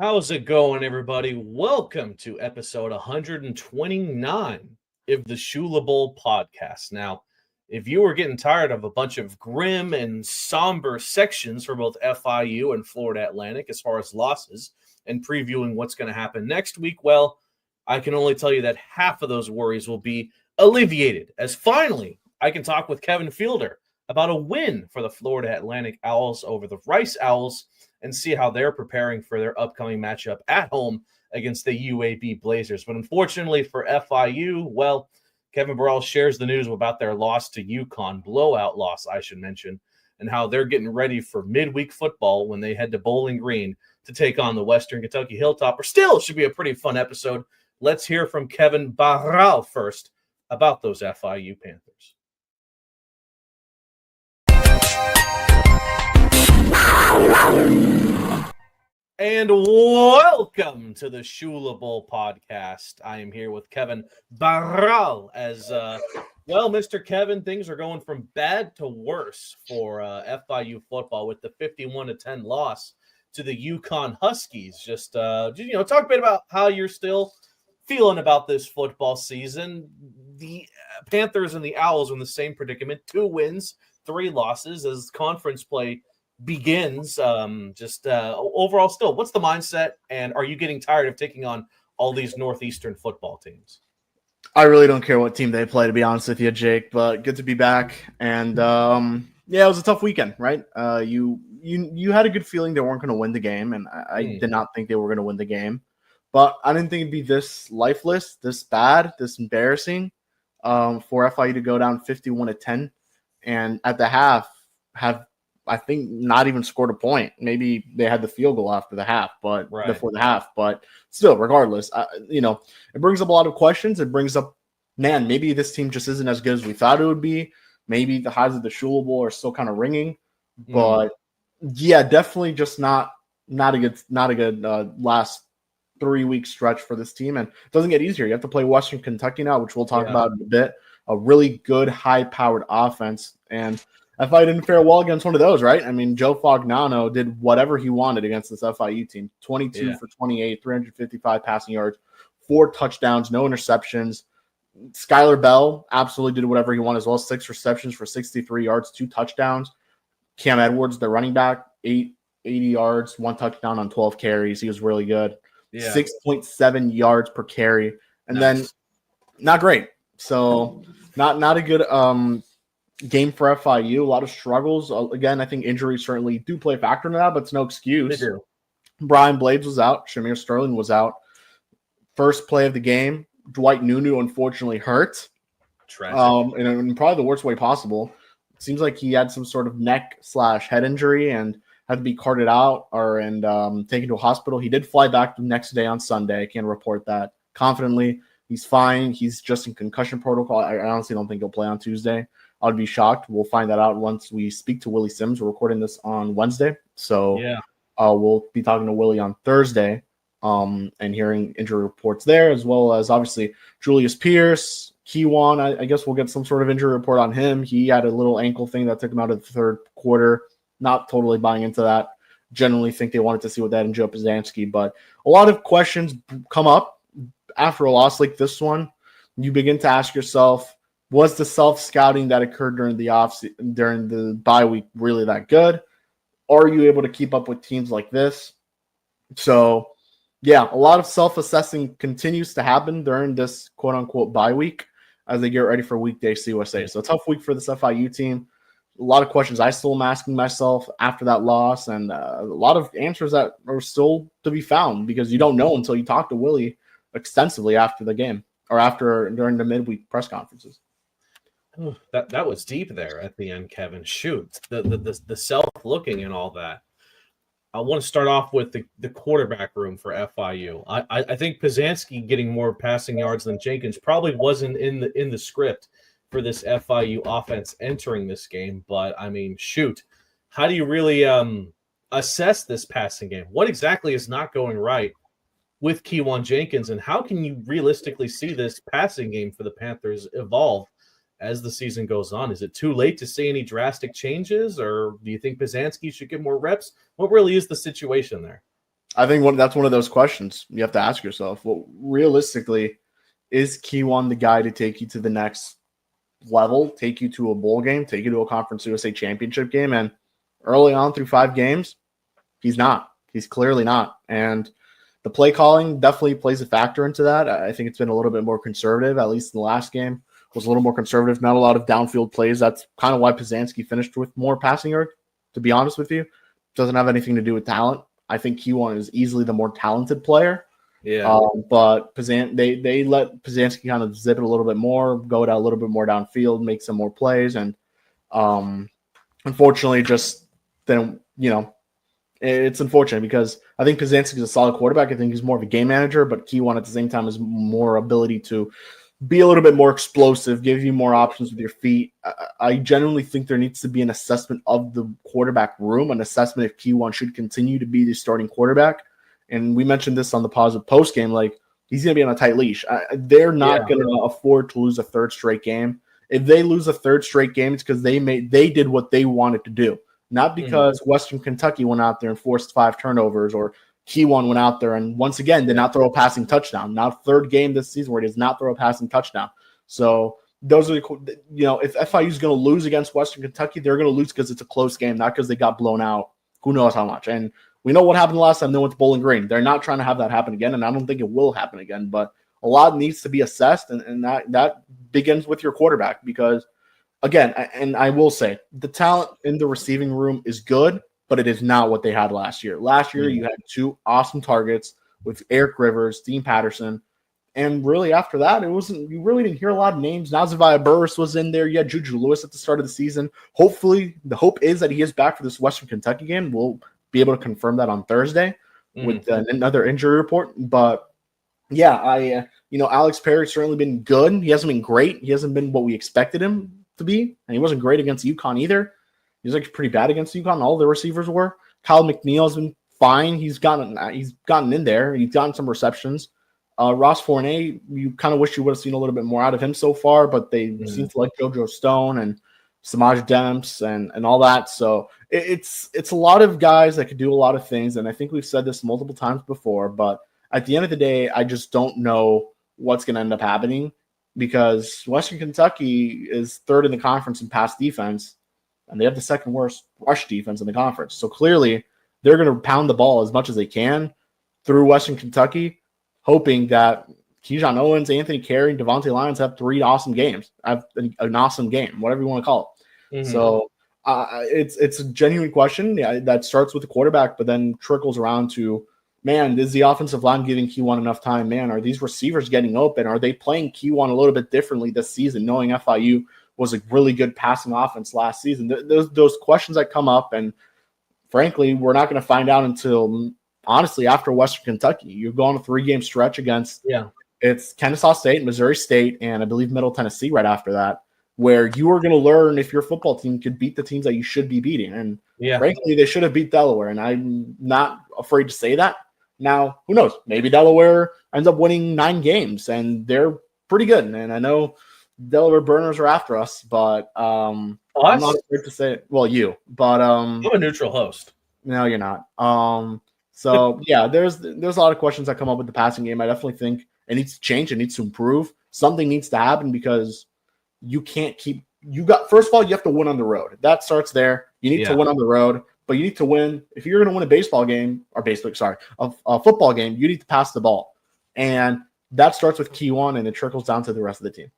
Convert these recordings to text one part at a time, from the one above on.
How's it going, everybody? Welcome to episode 129 of the Shula Bowl podcast. Now, if you were getting tired of a bunch of grim and somber sections for both FIU and Florida Atlantic as far as losses and previewing what's going to happen next week, well, I can only tell you that half of those worries will be alleviated as finally I can talk with Kevin Fielder about a win for the Florida Atlantic Owls over the Rice Owls and see how they're preparing for their upcoming matchup at home against the UAB Blazers. But unfortunately for FIU, well, Kevin Burrell shares the news about their loss to UConn, blowout loss, I should mention, and how they're getting ready for midweek football when they head to Bowling Green to take on the Western Kentucky Hilltopper. Still, should be a pretty fun episode. Let's hear from Kevin Burrell first about those FIU Panthers. And welcome to the Shula Bowl podcast. I am here with Kevin Burrell as, Mr. Kevin, things are going from bad to worse for FIU football with the 51-10 loss to the UConn Huskies. Just talk a bit about how you're still feeling about this football season. The Panthers and the Owls are in the same predicament, 2 wins, 3 losses as conference play begins. Overall still, what's the mindset, and are you getting tired of taking on all these Northeastern football teams? I really don't care what team they play, to be honest with you, Jake, but good to be back. And it was a tough weekend, right? You had a good feeling they weren't going to win the game, and I did not think they were going to win the game, but I didn't think it'd be this lifeless, this bad, this embarrassing for FIU to go down 51-10 and at the half have, I think, not even scored a point. Maybe they had the field goal after the half, but before the half. But still, regardless, it brings up a lot of questions. It brings up, man, maybe this team just isn't as good as we thought it would be. Maybe the highs of the Shula Bowl are still kind of ringing. But yeah, definitely just not a good last 3-week stretch for this team. And it doesn't get easier. You have to play Western Kentucky now, which we'll talk about in a bit. A really good, high-powered offense. And FIU didn't fare well against one of those, right? I mean, Joe Fognano did whatever he wanted against this FIU team. 22 for 28, 355 passing yards, 4 touchdowns, no interceptions. Skylar Bell absolutely did whatever he wanted as well. 6 receptions for 63 yards, 2 touchdowns. Cam Edwards, the running back, 80 yards, 1 touchdown on 12 carries. He was really good. 6.7 yards per carry. And then not great. So not a good game for FIU. A lot of struggles. Again, I think injuries certainly do play a factor in that, but it's no excuse. They do. Brian Blades was out. Shamir Sterling was out. First play of the game, Dwight Nunu unfortunately hurt. Tragic. In probably the worst way possible. It seems like he had some sort of neck/head injury and had to be carted out and taken to a hospital. He did fly back the next day on Sunday. I can report that confidently. He's fine. He's just in concussion protocol. I honestly don't think he'll play on Tuesday. I'd be shocked. We'll find that out once we speak to Willie Sims. We're recording this on Wednesday. So we'll be talking to Willie on Thursday and hearing injury reports there, as well as obviously Julius Pierce, Keywan. I guess we'll get some sort of injury report on him. He had a little ankle thing that took him out of the third quarter. Not totally buying into that. Generally think they wanted to see what that in Joe Pizanski. But a lot of questions come up after a loss like this one. You begin to ask yourself, was the self-scouting that occurred during the bye week really that good? Are you able to keep up with teams like this? So, yeah, a lot of self-assessing continues to happen during this quote-unquote bye week as they get ready for weekday CUSA. So, a tough week for this FIU team. A lot of questions I still am asking myself after that loss, and a lot of answers that are still to be found because you don't know until you talk to Willie extensively after the game or during the midweek press conferences. That was deep there at the end, Kevin. Shoot, the self-looking and all that. I want to start off with the quarterback room for FIU. I think Pizanski getting more passing yards than Jenkins probably wasn't in the script for this FIU offense entering this game. But, I mean, shoot, how do you really assess this passing game? What exactly is not going right with Keywan Jenkins, and how can you realistically see this passing game for the Panthers evolve as the season goes on? Is it too late to see any drastic changes, or do you think Pizanski should get more reps? What really is the situation there? I think that's one of those questions you have to ask yourself. Well, realistically, is Keyone the guy to take you to the next level, take you to a bowl game, take you to a Conference USA championship game? And early on through 5 games, he's not. He's clearly not. And the play calling definitely plays a factor into that. I think it's been a little bit more conservative, at least in the last game. Was a little more conservative, not a lot of downfield plays. That's kind of why Pizanski finished with more passing yard, to be honest with you. Doesn't have anything to do with talent. I think Keyone is easily the more talented player. Yeah. But they let Pizanski kind of zip it a little bit more, go down a little bit more downfield, make some more plays. And unfortunately, just then, it's unfortunate because I think Pizanski is a solid quarterback. I think he's more of a game manager, but Keyone at the same time has more ability to be a little bit more explosive, give you more options with your feet. I genuinely think there needs to be an assessment of the quarterback room, an assessment if Keyone should continue to be the starting quarterback. And we mentioned this on the positive post game, like he's going to be on a tight leash. They're not going to afford to lose a third straight game. If they lose a third straight game, it's because they did what they wanted to do, not because Western Kentucky went out there and forced 5 turnovers or Keyone went out there and once again did not throw a passing touchdown. Now, third game this season where he does not throw a passing touchdown. So those are if FIU is going to lose against Western Kentucky, they're going to lose because it's a close game, not because they got blown out. Who knows how much? And we know what happened last time they went to Bowling Green. They're not trying to have that happen again, and I don't think it will happen again. But a lot needs to be assessed, and that begins with your quarterback because, again, and I will say, the talent in the receiving room is good, but it is not what they had last year. Last year, you had 2 awesome targets with Eric Rivers, Dean Patterson, and really after that, you really didn't hear a lot of names. Nazaviah Burris was in there. You had Juju Lewis at the start of the season. Hopefully, the hope is that he is back for this Western Kentucky game. We'll be able to confirm that on Thursday with another injury report. But yeah, Alex Perry's certainly been good. He hasn't been great. He hasn't been what we expected him to be, and he wasn't great against UConn either. He was pretty bad against UConn. All the receivers were. Kyle McNeil has been fine. He's gotten in there. He's gotten some receptions. Ross Fournier, you kind of wish you would have seen a little bit more out of him so far, but they seem to like JoJo Stone and Samaj Demps and all that. So it's a lot of guys that could do a lot of things, and I think we've said this multiple times before, but at the end of the day, I just don't know what's going to end up happening because Western Kentucky is third in the conference in pass defense, and they have the second worst rush defense in the conference. So clearly, they're going to pound the ball as much as they can through Western Kentucky, hoping that Keyshawn Owens, Anthony Carey, and Devontae Lyons have 3 awesome games, have an awesome game, whatever you want to call it. So it's a genuine question that starts with the quarterback, but then trickles around to, man, is the offensive line giving Keyone enough time? Man, are these receivers getting open? Are they playing Keyone a little bit differently this season, knowing FIU was a really good passing offense last season? Those questions that come up, and frankly, we're not going to find out until, honestly, after Western Kentucky. You're going a 3-game stretch against it's Kennesaw State, Missouri State, and I believe Middle Tennessee right after that, where you are going to learn if your football team could beat the teams that you should be beating. And frankly, they should have beat Delaware, and I'm not afraid to say that. Now, who knows? Maybe Delaware ends up winning 9 games, and they're pretty good. And I know Delaware Burners are after us, but I'm not afraid to say it. Well, you, but I'm a neutral host. No, you're not. So yeah, there's a lot of questions that come up with the passing game. I definitely think it needs to change. It needs to improve. Something needs to happen because you can't keep. First of all, you have to win on the road. That starts there. You need to win on the road, but you need to win. If you're going to win a football game, you need to pass the ball, and that starts with Keyone, and it trickles down to the rest of the team.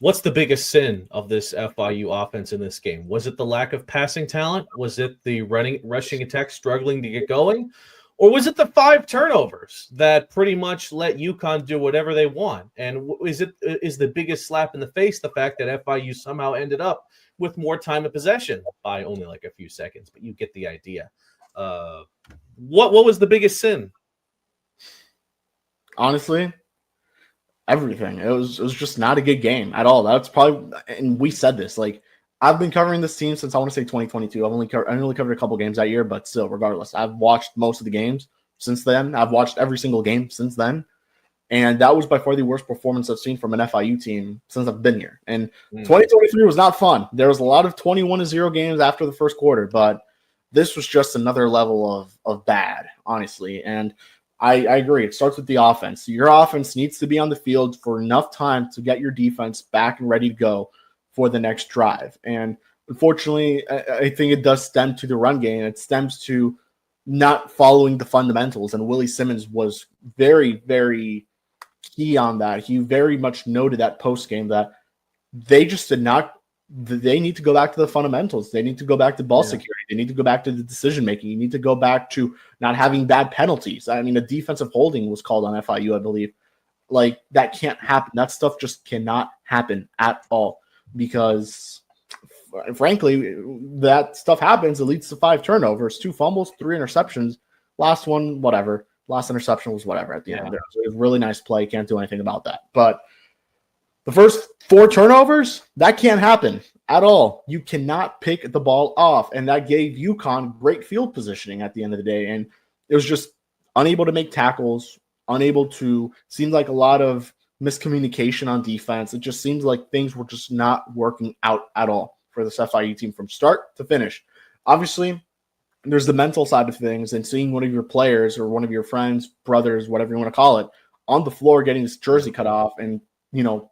What's the biggest sin of this FIU offense in this game? Was it the lack of passing talent? Was it the rushing attack struggling to get going? Or was it the 5 turnovers that pretty much let UConn do whatever they want? And is the biggest slap in the face the fact that FIU somehow ended up with more time of possession by only like a few seconds? But you get the idea. What was the biggest sin? Honestly, everything. It was just not a good game at all. That's probably, and we said this, like, I've been covering this team since I want to say 2022. I only covered a couple games that year, but still, regardless, I've watched most of the games since then. I've watched every single game since then, and that was by far the worst performance I've seen from an FIU team since I've been here. And 2023 was not fun. There was a lot of 21-0 games after the first quarter, but this was just another level of bad, honestly. And I agree. It starts with the offense. Your offense needs to be on the field for enough time to get your defense back and ready to go for the next drive. And unfortunately, I think it does stem to the run game. It stems to not following the fundamentals. And Willie Simmons was very, very key on that. He very much noted that post game that they just did not. They need to go back to the fundamentals. They need to go back to ball security. They need to go back to the decision making. You need to go back to not having bad penalties. I mean, a defensive holding was called on FIU, I believe. Like, that can't happen. That stuff just cannot happen at all because, frankly, that stuff happens. It leads to 5 turnovers, 2 fumbles, 3 interceptions. Last one, whatever. Last interception was whatever at the end. It was a really nice play. Can't do anything about that. But the first 4 turnovers, that can't happen at all. You cannot pick the ball off. And that gave UConn great field positioning at the end of the day. And it was just unable to make tackles, seemed like a lot of miscommunication on defense. It just seems like things were just not working out at all for this FIU team from start to finish. Obviously, there's the mental side of things and seeing one of your players or one of your friends, brothers, whatever you want to call it, on the floor getting his jersey cut off and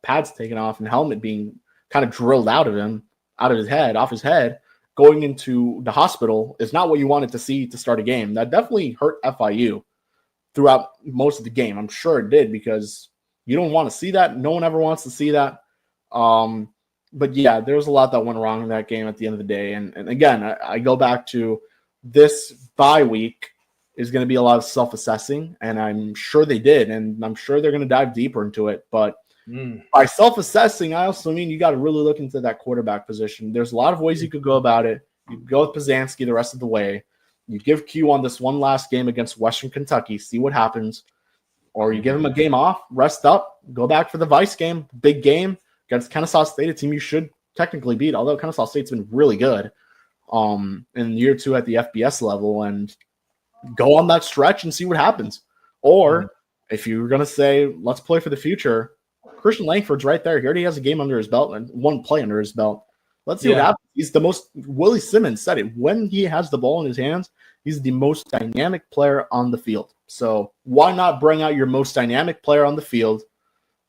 pads taken off and helmet being kind of drilled out of his head, going into the hospital is not what you wanted to see to start a game. That definitely hurt FIU throughout most of the game. I'm sure it did because you don't want to see that. No one ever wants to see that. But yeah, there was a lot that went wrong in that game at the end of the day. And again, I go back to this bye week is going to be a lot of self-assessing, and I'm sure they did, and I'm sure they're going to dive deeper into it. But by self-assessing, I also mean you got to really look into that quarterback position. There's a lot of ways you could go about it. You could go with Pizanski the rest of the way. You give Q on this one last game against Western Kentucky, see what happens. Or you give him a game off, rest up, go back for the Vice game, big game against Kennesaw State, a team you should technically beat, although Kennesaw State's been really good in year 2 at the FBS level, and go on that stretch and see what happens. Or if you're going to say, let's play for the future, Christian Langford's right there. He already has a game under his belt and 1 play under his belt. Let's see what happens. He's the most – Willie Simmons said it. When he has the ball in his hands, he's the most dynamic player on the field. So why not bring out your most dynamic player on the field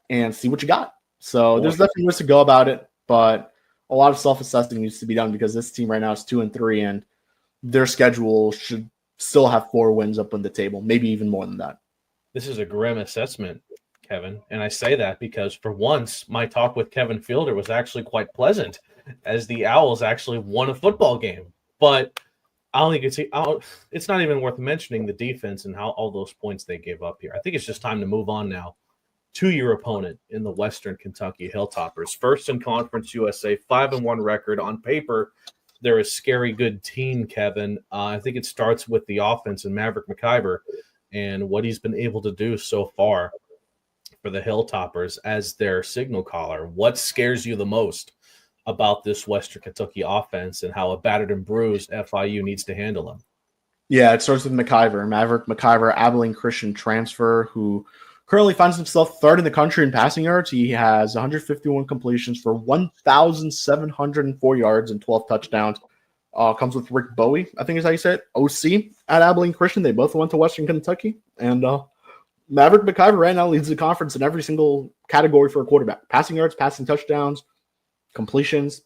and see what you got? So there's definitely ways to go about it, but a lot of self-assessing needs to be done because this team right now is 2-3, and their schedule should still have 4 wins up on the table, maybe even more than that. This is a grim assessment, Kevin, and I say that because for once my talk with Kevin Fielder was actually quite pleasant, as the Owls actually won a football game. But I don't think it's not even worth mentioning the defense and how all those points they gave up here. I think it's just time to move on now to your opponent in the Western Kentucky Hilltoppers. First in Conference USA, 5-1 record. On paper, they're a scary good team, Kevin. I think it starts with the offense and Maverick McIver and what he's been able to do so far for the Hilltoppers as their signal caller. What scares you the most about this Western Kentucky offense and how a battered and bruised FIU needs to handle them? Yeah, it starts with McIver. Maverick McIver, Abilene Christian transfer, who currently finds himself 3rd in the country in passing yards. He has 151 completions for 1,704 yards and 12 touchdowns. Comes with Rick Bowie, I think is how you say it, OC at Abilene Christian. They both went to Western Kentucky. And Maverick McIver right now leads the conference in every single category for a quarterback. Passing yards, passing touchdowns, completions,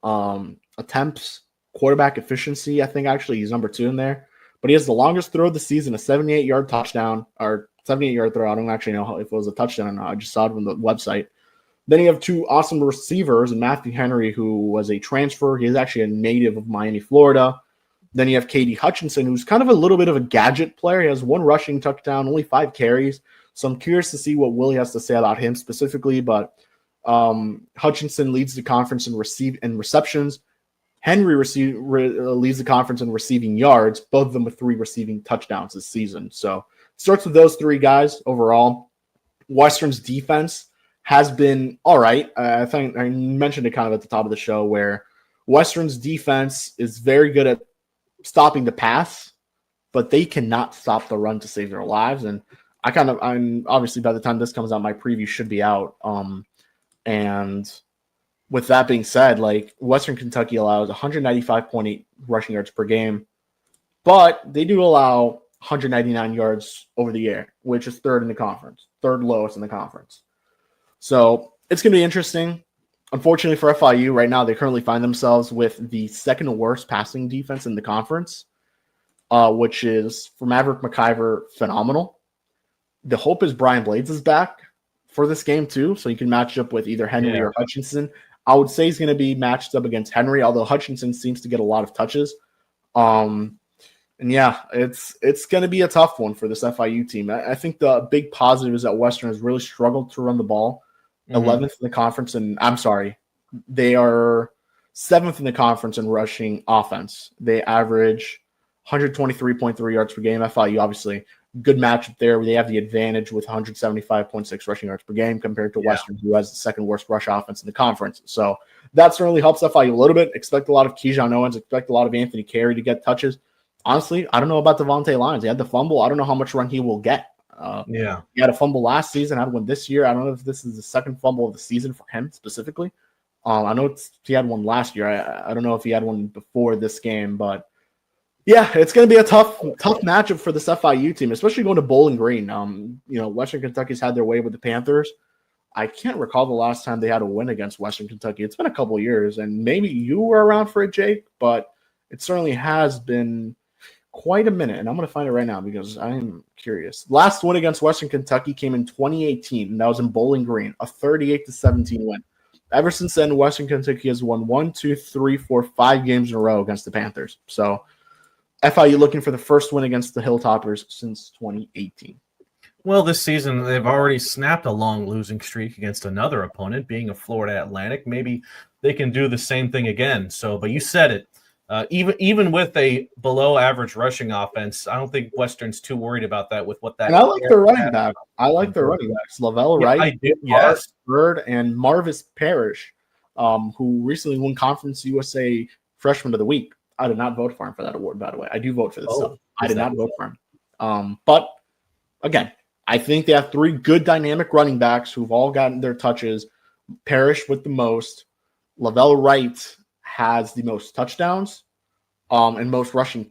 attempts, quarterback efficiency. I think actually he's number 2 in there. But he has the longest throw of the season, a 78-yard touchdown, or 78-yard throw. I don't actually know if it was a touchdown or not. I just saw it on the website. Then you have 2 awesome receivers, and Matthew Henry, who was a transfer. He is actually a native of Miami, Florida. Then you have Katie Hutchinson, who's kind of a little bit of a gadget player. He has 1 rushing touchdown, only 5 carries. So I'm curious to see what Willie has to say about him specifically. But Hutchinson leads the conference in receptions. Henry leads the conference in receiving yards, both of them with 3 receiving touchdowns this season. So it starts with those 3 guys overall. Western's defense has been all right. I think I mentioned it kind of at the top of the show where Western's defense is very good at stopping the pass, but they cannot stop the run to save their lives. And I'm obviously by the time this comes out, my preview should be out. And with that being said, like Western Kentucky allows 195.8 rushing yards per game, but they do allow 199 yards over the air, which is third in the conference, third lowest in the conference. So it's going to be interesting. Unfortunately for FIU, right now they currently find themselves with the second worst passing defense in the conference, which is, for Maverick McIver, phenomenal. The hope is Brian Blades is back for this game too, so you can match up with either Henry or Hutchinson. I would say he's going to be matched up against Henry, although Hutchinson seems to get a lot of touches. And yeah, it's going to be a tough one for this FIU team. I think the big positive is that Western has really struggled to run the ball. 11th in the conference, and I'm sorry, they are 7th in the conference in rushing offense. They average 123.3 yards per game. FIU, obviously, good matchup there. They have the advantage with 175.6 rushing yards per game compared to Western, who has the second worst rush offense in the conference. So that certainly helps FIU a little bit. Expect a lot of Keyshawn Owens, expect a lot of Anthony Carey to get touches. Honestly, I don't know about Devontae Lyons. He had the fumble. I don't know how much run he will get. He had a fumble last season, had one this year. I don't know if this is the second fumble of the season for him specifically. I know he had one last year. I don't know if he had one before this game, but yeah, it's going to be a tough matchup for this FIU team, especially going to Bowling Green. Western Kentucky's had their way with the Panthers. I can't recall the last time they had a win against Western Kentucky. It's been a couple of years, and maybe you were around for it, Jake, but it certainly has been quite a minute, and I'm going to find it right now because I'm curious. Last win against Western Kentucky came in 2018, and that was in Bowling Green, a 38-17 win. Ever since then, Western Kentucky has won 5 games in a row against the Panthers. So FIU looking for the first win against the Hilltoppers since 2018. Well, this season, they've already snapped a long losing streak against another opponent, being a Florida Atlantic. Maybe they can do the same thing again. But you said it. Even with a below-average rushing offense, I don't think Western's too worried about that. With what that, and I like their running back. I like their running backs: Lavelle Wright, Bird, and Marvis Parrish, who recently won Conference USA Freshman of the Week. I did not vote for him for that award, by the way. I do vote for this stuff. I did not vote for him. But again, I think they have 3 good dynamic running backs who've all gotten their touches. Parrish with the most. Lavelle Wright has the most touchdowns and most rushing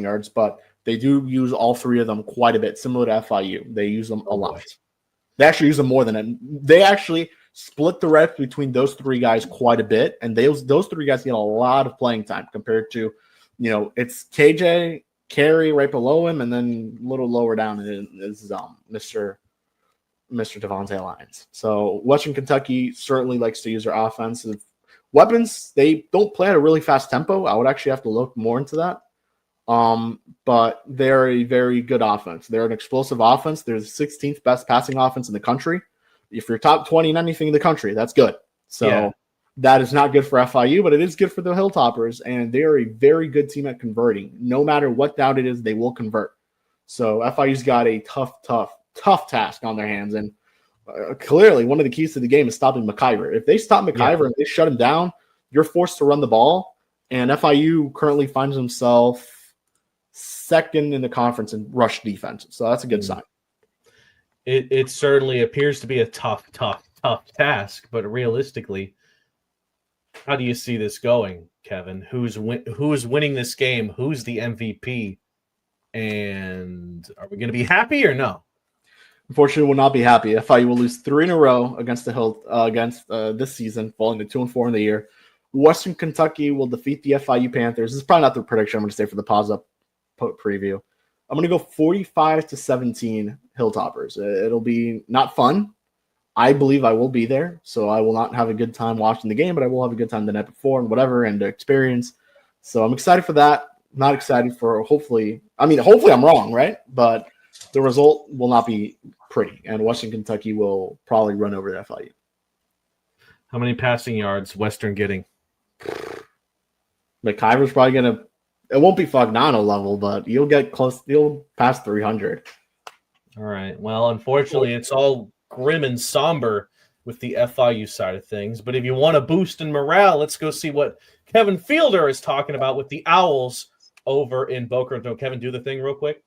yards, but they do use all 3 of them quite a bit, similar to FIU. They use them a lot. They actually use them more than it. They actually split the reps between those 3 guys quite a bit, and those 3 guys get a lot of playing time compared to, it's KJ, Carey right below him, and then a little lower down is Mr. Devontae Lyons. So Western Kentucky certainly likes to use their offensive weapons. They don't play at a really fast tempo. I would actually have to look more into that. But they're a very good offense. They're an explosive offense. They're the 16th best passing offense in the country. If you're top 20 in anything in the country, that's good. So that is not good for FIU, but it is good for the Hilltoppers, and they are a very good team at converting. No matter what down it is, they will convert. So FIU's got a tough task on their hands, and clearly one of the keys to the game is stopping McIver. If they stop McIver and they shut him down, you're forced to run the ball, and FIU currently finds himself second in the conference in rush defense. So that's a good sign. It certainly appears to be a tough task, but realistically, how do you see this going, Kevin? Who's winning this game? Who's the MVP? And are we going to be happy or no? Unfortunately, we'll not be happy. FIU will lose 3 in a row against the Hill this season, falling to 2-4 in the year. Western Kentucky will defeat the FIU Panthers. This is probably not the prediction I'm going to say for the pause-up preview. I'm going to go 45-17 Hilltoppers. It'll be not fun. I believe I will be there, so I will not have a good time watching the game, but I will have a good time the night before and whatever, and the experience. So I'm excited for that. Not excited for hopefully I'm wrong, right? But the result will not be pretty, and Western Kentucky will probably run over the FIU. How many passing yards Western getting? McIver's probably going to – it won't be Fagnano level, but you'll get close – you'll pass 300. All right. Well, unfortunately, it's all grim and somber with the FIU side of things. But if you want to boost in morale, let's go see what Kevin Fielder is talking about with the Owls over in Boca Raton. Kevin, do the thing real quick.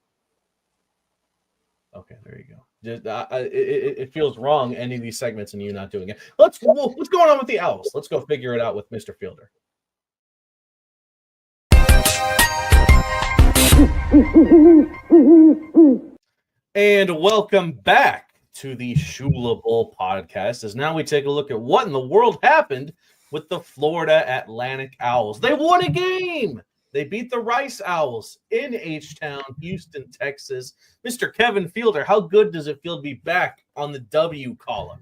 Okay, there you go. It feels wrong ending these segments and you not doing it. What's going on with the Owls? Let's go figure it out with Mr. Fielder. And welcome back to the Shula Bowl podcast, as now we take a look at what in the world happened with the Florida Atlantic Owls. They won a game. They beat the Rice Owls in H-Town, Houston, Texas. Mr. Kevin Fielder, how good does it feel to be back on the W column?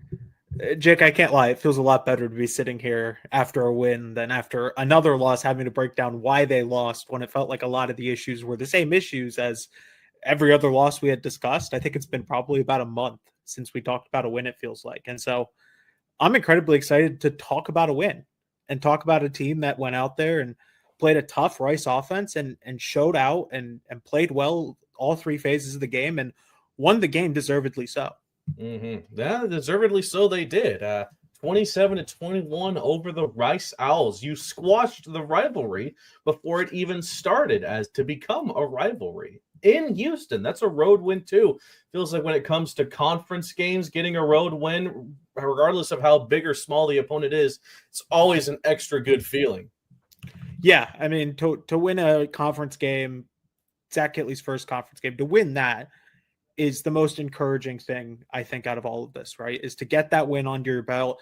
Jake, I can't lie. It feels a lot better to be sitting here after a win than after another loss, having to break down why they lost when it felt like a lot of the issues were the same issues as every other loss we had discussed. I think it's been probably about a month since we talked about a win, it feels like. And so I'm incredibly excited to talk about a win and talk about a team that went out there and played a tough Rice offense and showed out and played well all three phases of the game and won the game deservedly so. Mm-hmm. Yeah, deservedly so they did. 27-21 over the Rice Owls. You squashed the rivalry before it even started as to become a rivalry. In Houston, that's a road win too. Feels like when it comes to conference games, getting a road win, regardless of how big or small the opponent is, it's always an extra good feeling. Yeah, I mean, to win a conference game, Zach Kitley's first conference game, to win that is the most encouraging thing, I think, out of all of this, right? Is to get that win under your belt.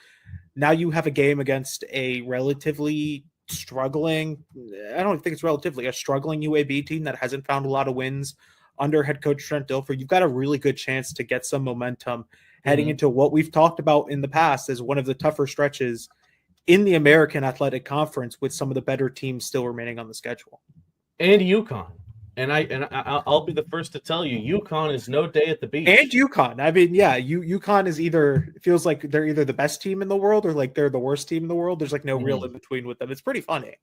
Now you have a game against a relatively struggling, I don't think it's relatively, a struggling UAB team that hasn't found a lot of wins under head coach Trent Dilfer. You've got a really good chance to get some momentum heading into what we've talked about in the past as one of the tougher stretches in the American Athletic Conference, with some of the better teams still remaining on the schedule. And UConn. And I'll be the first to tell you, UConn is no day at the beach. And UConn. I mean, yeah, UConn is either, it feels like they're either the best team in the world or like they're the worst team in the world. There's like no real in between with them. It's pretty funny.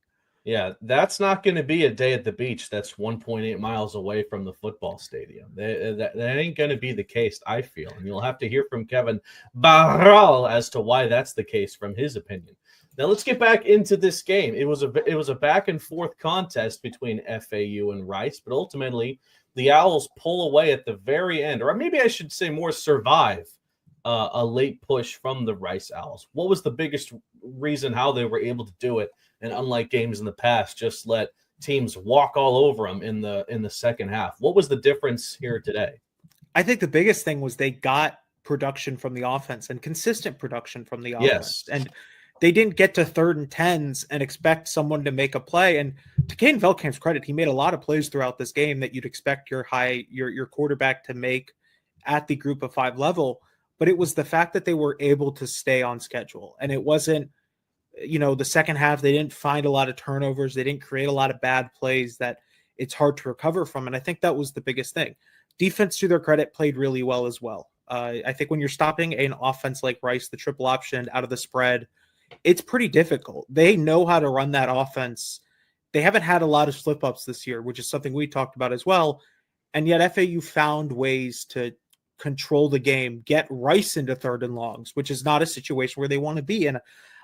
Yeah, that's not going to be a day at the beach that's 1.8 miles away from the football stadium. That ain't going to be the case, I feel. And you'll have to hear from Kevin Barral as to why that's the case from his opinion. Now let's get back into this game. It was a back and forth contest between FAU and Rice, but ultimately the Owls pull away at the very end, or maybe I should say more survive a late push from the Rice Owls. What was the biggest reason how they were able to do it? And unlike games in the past, just let teams walk all over them in the second half. What was the difference here today? I think the biggest thing was they got production from the offense and consistent production from the offense. Yes. And they didn't get to 3rd and 10s and expect someone to make a play. And to Caden Veldkamp's credit, he made a lot of plays throughout this game that you'd expect your quarterback to make at the group of 5 level. But it was the fact that they were able to stay on schedule. And it wasn't, the second half, they didn't find a lot of turnovers. They didn't create a lot of bad plays that it's hard to recover from. And I think that was the biggest thing. Defense, to their credit, played really well as well. I think when you're stopping an offense like Rice, the triple option out of the spread, it's pretty difficult. They know how to run that offense. They haven't had a lot of slip-ups this year, which is something we talked about as well. And yet FAU found ways to control the game, get Rice into 3rd and longs, which is not a situation where they want to be. And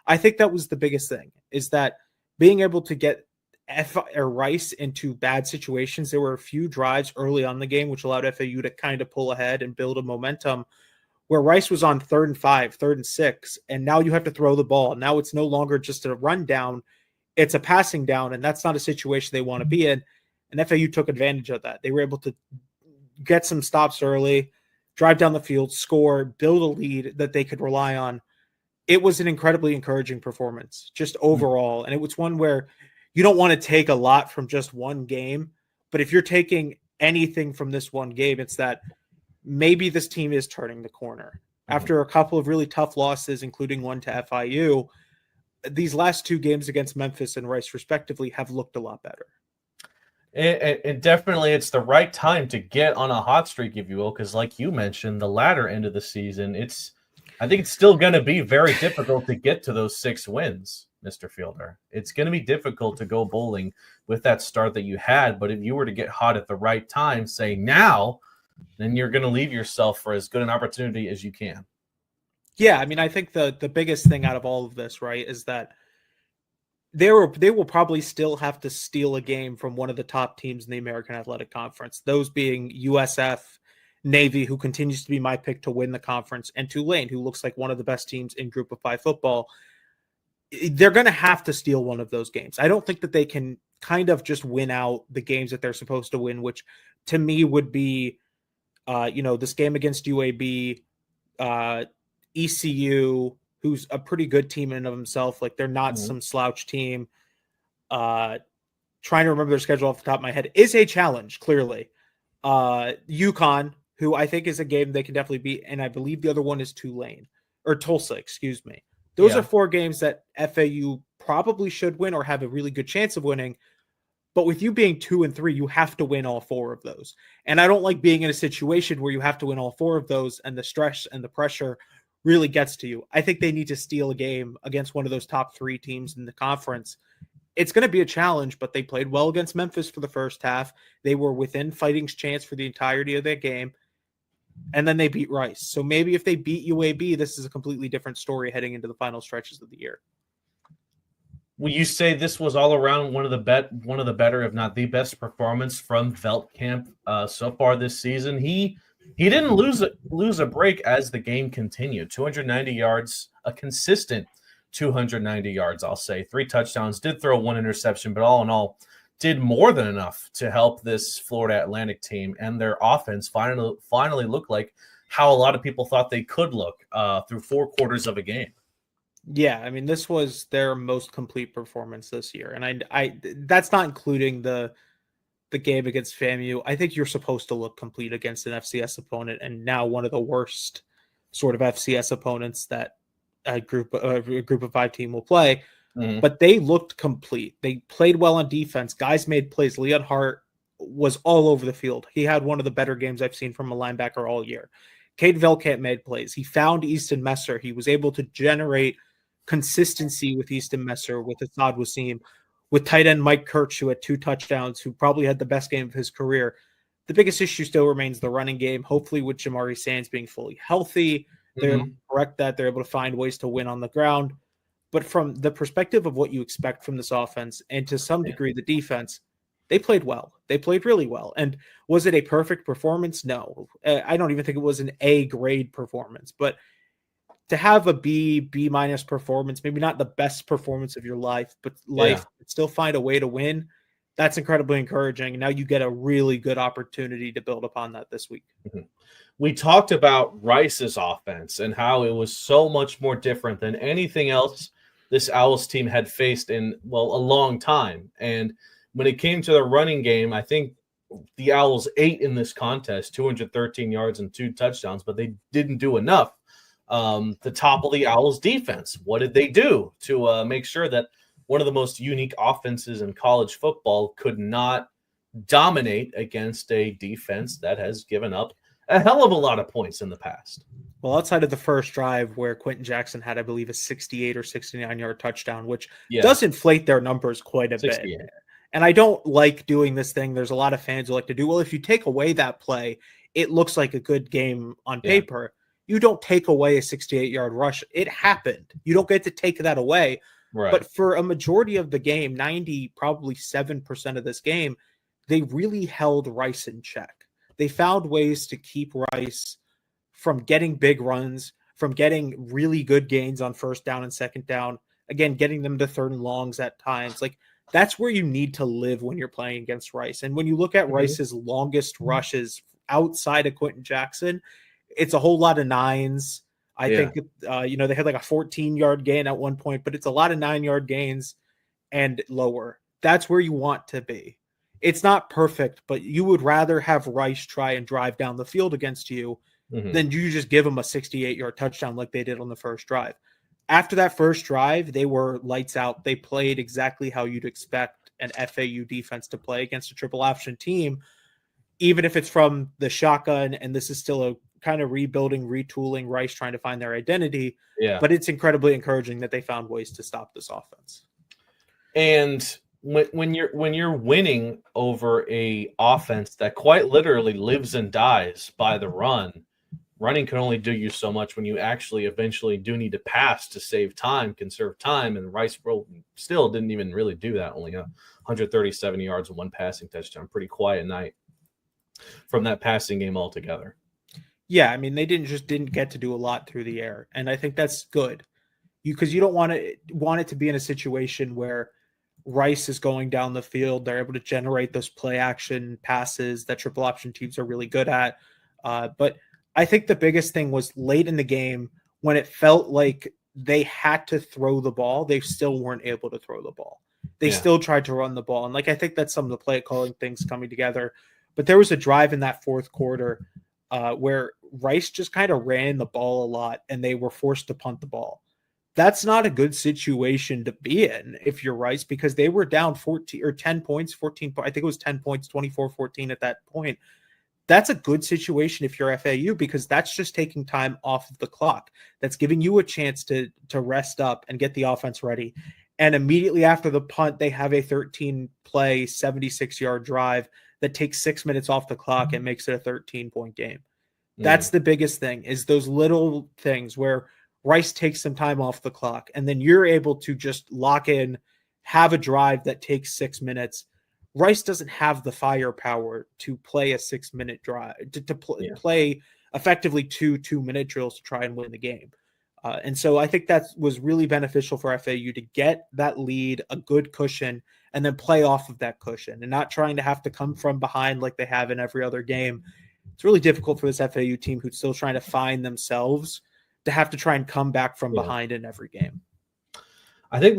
I think that was the biggest thing, is that being able to get Rice into bad situations. There were a few drives early on in the game, which allowed FAU to kind of pull ahead and build a momentum, where Rice was on 3rd and 5, 3rd and 6, and now you have to throw the ball. Now it's no longer just a run down, it's a passing down, and that's not a situation they want to be in. And FAU took advantage of that. They were able to get some stops early, drive down the field, score, build a lead that they could rely on. It was an incredibly encouraging performance, just overall. And it was one where you don't want to take a lot from just one game, but if you're taking anything from this one game, it's that maybe this team is turning the corner. After a couple of really tough losses, including one to FIU, these last 2 games against Memphis and Rice, respectively, have looked a lot better. And definitely it's the right time to get on a hot streak, if you will, because like you mentioned, the latter end of the season, I think it's still going to be very difficult to get to those 6 wins, Mr. Fielder. It's going to be difficult to go bowling with that start that you had, but if you were to get hot at the right time, say now, then you're going to leave yourself for as good an opportunity as you can. Yeah, I mean, I think the biggest thing out of all of this, right, is that they will probably still have to steal a game from one of the top teams in the American Athletic Conference, those being USF, Navy, who continues to be my pick to win the conference, and Tulane, who looks like one of the best teams in Group of 5 football. they're going to have to steal one of those games. I don't think that they can kind of just win out the games that they're supposed to win, which to me would be, this game against UAB, ECU, who's a pretty good team in and of himself. Like they're not some slouch team. Trying to remember their schedule off the top of my head is a challenge, clearly. UConn, who I think is a game they can definitely beat. And I believe the other one is Tulsa, excuse me. Those are 4 games that FAU probably should win or have a really good chance of winning. But with you being 2-3, you have to win all 4 of those. And I don't like being in a situation where you have to win all 4 of those and the stress and the pressure really gets to you. I think they need to steal a game against one of those top 3 teams in the conference. It's going to be a challenge, but they played well against Memphis for the first half. They were within Fighting's chance for the entirety of that game. And then they beat Rice. So maybe if they beat UAB, this is a completely different story heading into the final stretches of the year. Will you say this was all around one of the better, if not the best performance from Veldkamp so far this season? He didn't lose a break as the game continued. 290 yards, a consistent 290 yards, I'll say. 3 touchdowns, did throw 1 interception, but all in all, did more than enough to help this Florida Atlantic team and their offense finally look like how a lot of people thought they could look through 4 quarters of a game. Yeah, I mean, this was their most complete performance this year. And I that's not including the game against FAMU. I think you're supposed to look complete against an FCS opponent, and now one of the worst sort of FCS opponents that a group of 5 team will play. Mm-hmm. But they looked complete. They played well on defense. Guys made plays. Leon Hart was all over the field. He had one of the better games I've seen from a linebacker all year. Cade Veldkamp made plays. He found Easton Messer. He was able to generate consistency with Easton Messer, with Assad Wasim, with tight end Mike Kirch, who had 2 touchdowns, who probably had the best game of his career. The biggest issue still remains the running game. Hopefully with Jamari Sands being fully healthy, they're able to correct that. They're able to find ways to win on the ground. But from the perspective of what you expect from this offense, and to some degree the defense, they played well. They played really well. And was it a perfect performance? No. I don't even think it was an A grade performance. But to have a B minus performance, maybe not the best performance of your life, but still find a way to win, that's incredibly encouraging. And now you get a really good opportunity to build upon that this week. Mm-hmm. We talked about Rice's offense and how it was so much more different than anything else this Owls team had faced in, a long time. And when it came to the running game, I think the Owls ate in this contest, 213 yards and 2 touchdowns, but they didn't do enough to topple the Owls defense. What did they do to make sure that one of the most unique offenses in college football could not dominate against a defense that has given up a hell of a lot of points in the past? Well, outside of the first drive where Quentin Jackson had, I believe, a 68 or 69-yard touchdown, which does inflate their numbers quite a 68. Bit. And I don't like doing this thing. There's a lot of fans who like to do, well, if you take away that play, it looks like a good game on paper. You don't take away a 68-yard rush. It happened. You don't get to take that away. Right. But for a majority of the game, 90, probably 7% of this game, they really held Rice in check. They found ways to keep Rice from getting big runs, from getting really good gains on first down and second down, again, getting them to 3rd and longs at times. Like, that's where you need to live when you're playing against Rice. And when you look at Rice's longest rushes outside of Quentin Jackson, it's a whole lot of 9s. I think, they had like a 14-yard gain at one point, but it's a lot of 9-yard gains and lower. That's where you want to be. It's not perfect, but you would rather have Rice try and drive down the field against you than you just give them a 68-yard touchdown like they did on the first drive. After that first drive, they were lights out. They played exactly how you'd expect an FAU defense to play against a triple option team, even if it's from the shotgun, and this is still a kind of rebuilding, retooling, Rice trying to find their identity. Yeah. But it's incredibly encouraging that they found ways to stop this offense. And when you're winning over a offense that quite literally lives and dies by the running can only do you so much when you actually eventually do need to pass to save time, conserve time. And Rice still didn't even really do that. Only 137 yards and 1 passing touchdown. Pretty quiet night from that passing game altogether. Yeah, I mean, they didn't get to do a lot through the air, and I think that's good. because you don't want it to be in a situation where Rice is going down the field. They're able to generate those play action passes that triple option teams are really good at. But I think the biggest thing was late in the game when it felt like they had to throw the ball, they still weren't able to throw the ball. They still tried to run the ball. And I think that's some of the play calling things coming together. But there was a drive in that fourth quarter where Rice just kind of ran the ball a lot and they were forced to punt the ball. That's not a good situation to be in if you're Rice, because they were down 14 or 10 points, 14. I think it was 10 points, 24-14 at that point. That's a good situation if you're FAU, because that's just taking time off of the clock. That's giving you a chance to rest up and get the offense ready. And immediately after the punt, they have a 13-play, 76-yard drive that takes 6 minutes off the clock and makes it a 13-point game. That's the biggest thing, is those little things where Rice takes some time off the clock, and then you're able to just lock in, have a drive that takes 6 minutes. Rice doesn't have the firepower to play a 6-minute drive, to play effectively two 2-minute drills to try and win the game. And so I think that was really beneficial for FAU to get that lead, a good cushion, and then play off of that cushion and not trying to have to come from behind like they have in every other game. It's really difficult for this FAU team who's still trying to find themselves to have to try and come back from behind in every game. I think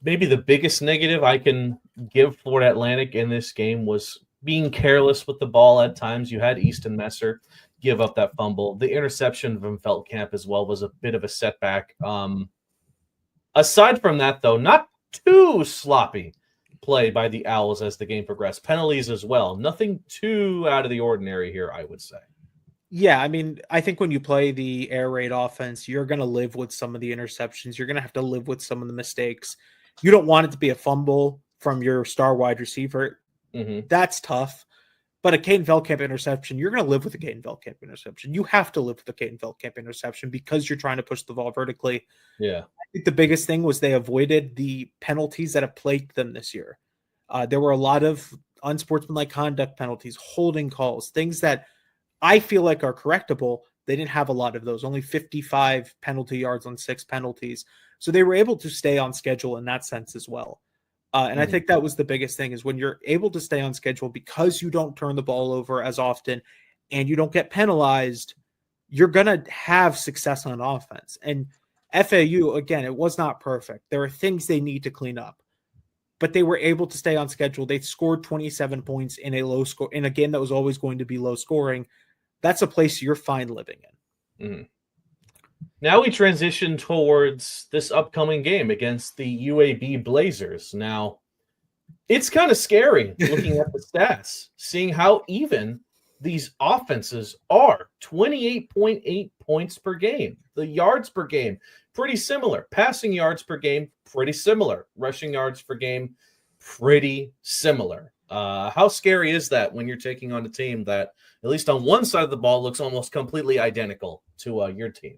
maybe the biggest negative I can give Florida Atlantic in this game was being careless with the ball at times. You had Easton Messer give up that fumble. The interception from Feldkamp as well was a bit of a setback. Aside from that, though, not too sloppy play by the Owls as the game progressed. Penalties as well. Nothing too out of the ordinary here, I would say. Yeah, I mean, I think when you play the air raid offense, you're going to live with some of the interceptions. You're going to have to live with some of the mistakes. You don't want it to be a fumble from your star wide receiver. Mm-hmm. That's tough. But a Caden Feldkamp interception, you're going to live with a Caden Feldkamp interception. You have to live with a Caden Feldkamp interception because you're trying to push the ball vertically. Yeah. I think the biggest thing was they avoided the penalties that have plagued them this year. There were a lot of unsportsmanlike conduct penalties, holding calls, things that I feel like are correctable. They didn't have a lot of those, only 55 penalty yards on 6 penalties. So they were able to stay on schedule in that sense as well. I think that was the biggest thing, is when you're able to stay on schedule because you don't turn the ball over as often and you don't get penalized, you're going to have success on offense. And FAU, again, it was not perfect. There are things they need to clean up, but they were able to stay on schedule. They scored 27 points in a game that was always going to be low scoring. That's a place you're fine living in. Mm-hmm. Now we transition towards this upcoming game against the UAB Blazers. Now, it's kind of scary looking at the stats, seeing how even these offenses are. 28.8 points per game. The yards per game, pretty similar. Passing yards per game, pretty similar. Rushing yards per game, pretty similar. How scary is that when you're taking on a team that, at least on one side of the ball, looks almost completely identical to your team?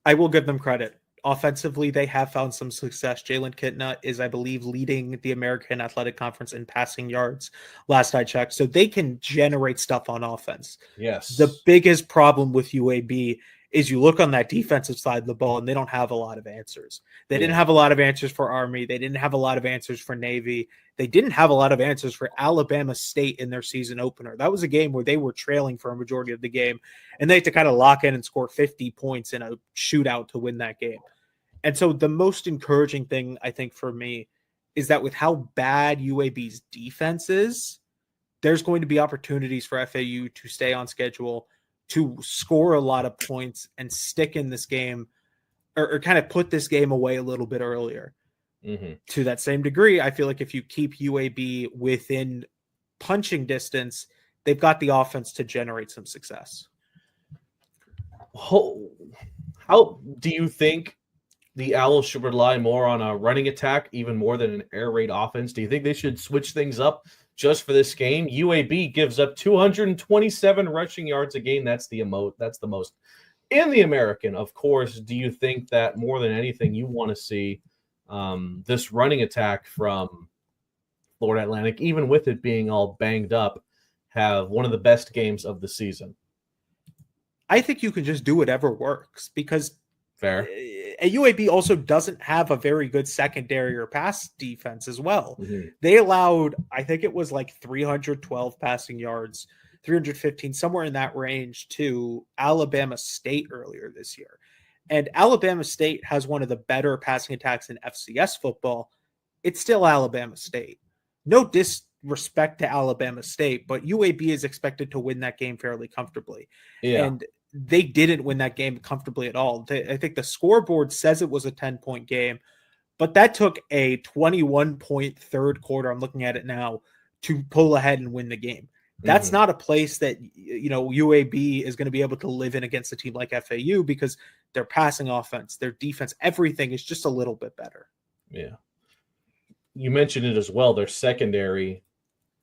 I will give them credit. Offensively, they have found some success. Jalen Kitna is, I believe, leading the American Athletic Conference in passing yards last I checked. So they can generate stuff on offense. Yes. The biggest problem with UAB is you look on that defensive side of the ball and they don't have a lot of answers. They didn't have a lot of answers for Army. They didn't have a lot of answers for Navy. They didn't have a lot of answers for Alabama State in their season opener. That was a game where they were trailing for a majority of the game, and they had to kind of lock in and score 50 points in a shootout to win that game. And so the most encouraging thing, I think, for me is that with how bad UAB's defense is, there's going to be opportunities for FAU to stay on schedule, to score a lot of points and stick in this game, or kind of put this game away a little bit earlier. Mm-hmm. To that same degree, I feel like if you keep UAB within punching distance, they've got the offense to generate some success. How do you think the Owls should rely more on a running attack, even more than an air raid offense? Do you think they should switch things up just for this game? UAB gives up 227 rushing yards a game. That's the most in the American. Of course, do you think that more than anything you want to see this running attack from Florida Atlantic, even with it being all banged up, have one of the best games of the season? I think you can just do whatever works, because fair. UAB also doesn't have a very good secondary or pass defense as well. Mm-hmm. They allowed, I think it was like 312 passing yards, 315, somewhere in that range to Alabama State earlier this year. And Alabama State has one of the better passing attacks in FCS football. It's still Alabama State. No disrespect to Alabama State, but UAB is expected to win that game fairly comfortably. Yeah. And they didn't win that game comfortably at all. I think the scoreboard says it was a 10-point game, but that took a 21-point third quarter, I'm looking at it now, to pull ahead and win the game. That's not a place that, UAB is going to be able to live in against a team like FAU because their passing offense, their defense, everything is just a little bit better. Yeah. You mentioned it as well. Their secondary,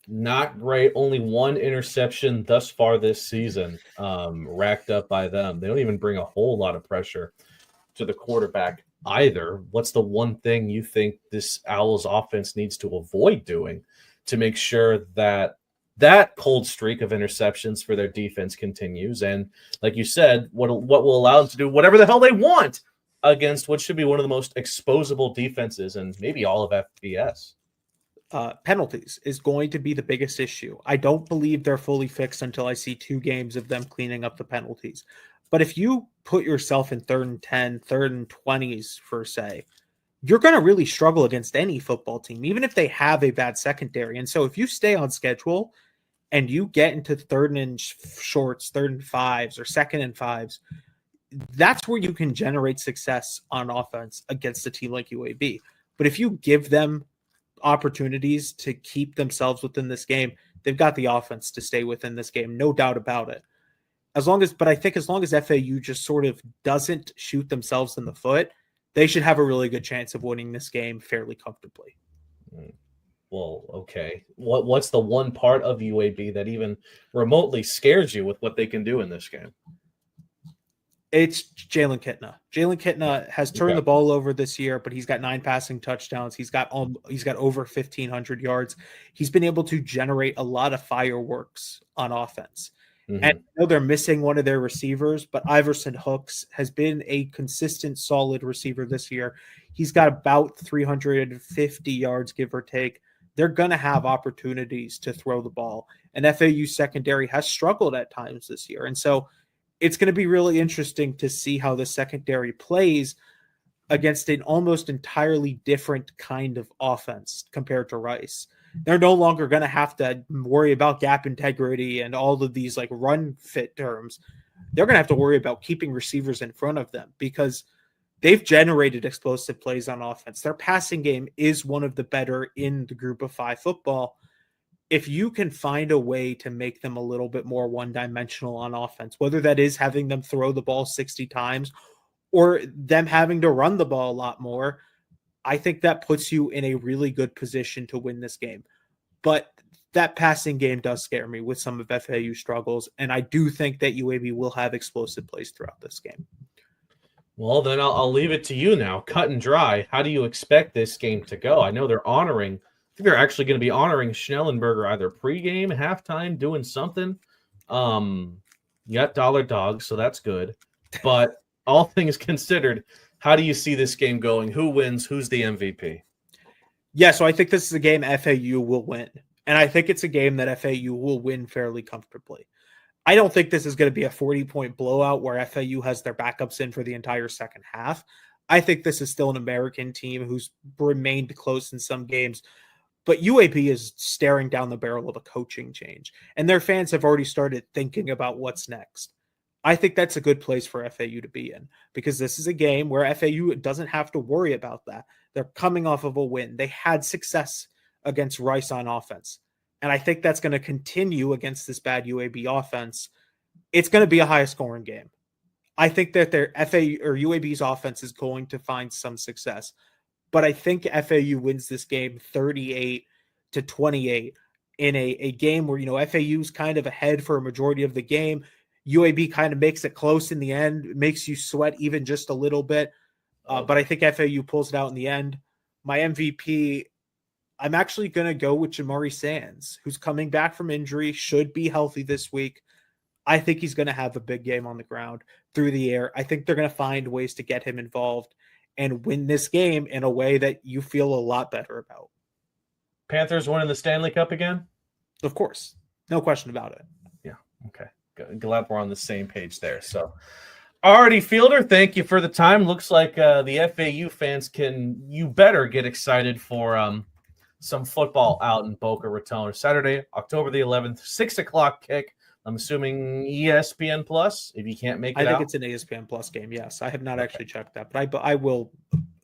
not great. Only one interception thus far this season racked up by them. They don't even bring a whole lot of pressure to the quarterback either. What's the one thing you think this Owls offense needs to avoid doing to make sure that cold streak of interceptions for their defense continues? And like you said, what will allow them to do whatever the hell they want against what should be one of the most exposable defenses and maybe all of FBS? Penalties is going to be the biggest issue. I don't believe they're fully fixed until I see 2 games of them cleaning up the penalties. But if you put yourself in 3rd and 10, 3rd and 20s, per se, you're going to really struggle against any football team, even if they have a bad secondary. And so if you stay on schedule and you get into 3rd and shorts, 3rd and 5s, or 2nd and 5s, that's where you can generate success on offense against a team like UAB. But if you give them opportunities to keep themselves within this game, they've got the offense to stay within this game, no doubt about it. But I think as long as FAU just sort of doesn't shoot themselves in the foot, they should have a really good chance of winning this game fairly comfortably. Well, okay. What's the one part of UAB that even remotely scares you with what they can do in this game? It's Jalen Kitna. Jalen Kitna has turned the ball over this year, but he's got 9 passing touchdowns. He's got over 1,500 yards. He's been able to generate a lot of fireworks on offense. Mm-hmm. And I know they're missing one of their receivers, but Iverson Hooks has been a consistent, solid receiver this year. He's got about 350 yards, give or take. They're going to have opportunities to throw the ball. And FAU secondary has struggled at times this year. And so it's going to be really interesting to see how the secondary plays against an almost entirely different kind of offense compared to Rice. They're no longer going to have to worry about gap integrity and all of these like run fit terms. They're going to have to worry about keeping receivers in front of them because they've generated explosive plays on offense. Their passing game is one of the better in the group of 5 football. If you can find a way to make them a little bit more one-dimensional on offense, whether that is having them throw the ball 60 times or them having to run the ball a lot more, I think that puts you in a really good position to win this game. But that passing game does scare me with some of FAU struggles, and I do think that UAB will have explosive plays throughout this game. Well, then I'll leave it to you now. Cut and dry. How do you expect this game to go? I know they're actually going to be honoring Schnellenberger either pregame, halftime, doing something. You got dollar dogs, so that's good. But all things considered, how do you see this game going? Who wins? Who's the MVP? Yeah, so I think this is a game FAU will win. And I think it's a game that FAU will win fairly comfortably. I don't think this is going to be a 40-point blowout where FAU has their backups in for the entire second half. I think this is still an American team who's remained close in some games. But UAB is staring down the barrel of a coaching change. And their fans have already started thinking about what's next. I think that's a good place for FAU to be in because this is a game where FAU doesn't have to worry about that. They're coming off of a win. They had success against Rice on offense. And I think that's going to continue against this bad UAB offense. It's going to be a high scoring game. I think that their FAU or UAB's offense is going to find some success. But I think FAU wins this game 38-28 in a game where, FAU's kind of ahead for a majority of the game. UAB kind of makes it close in the end, makes you sweat even just a little bit. But I think FAU pulls it out in the end. My MVP, I'm actually going to go with Jamari Sands, who's coming back from injury, should be healthy this week. I think he's going to have a big game on the ground, through the air. I think they're going to find ways to get him involved. and win this game in a way that you feel a lot better about. Panthers winning the Stanley Cup again? Of course. No question about it. Yeah. Okay. Glad we're on the same page there. So, alrighty, Fielder, thank you for the time. Looks like the FAU fans you better get excited for some football out in Boca Raton. Saturday, October the 11th, 6 o'clock kick. I'm assuming ESPN Plus, if you can't make it I think out. it's an ESPN Plus game, yes. I have not actually checked that, but I will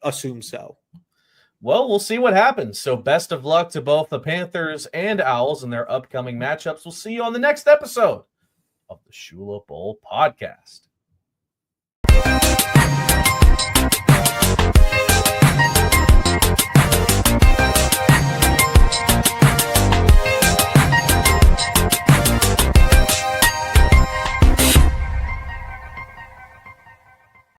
assume so. Well, we'll see what happens. So best of luck to both the Panthers and Owls in their upcoming matchups. We'll see you on the next episode of the Shula Bowl podcast.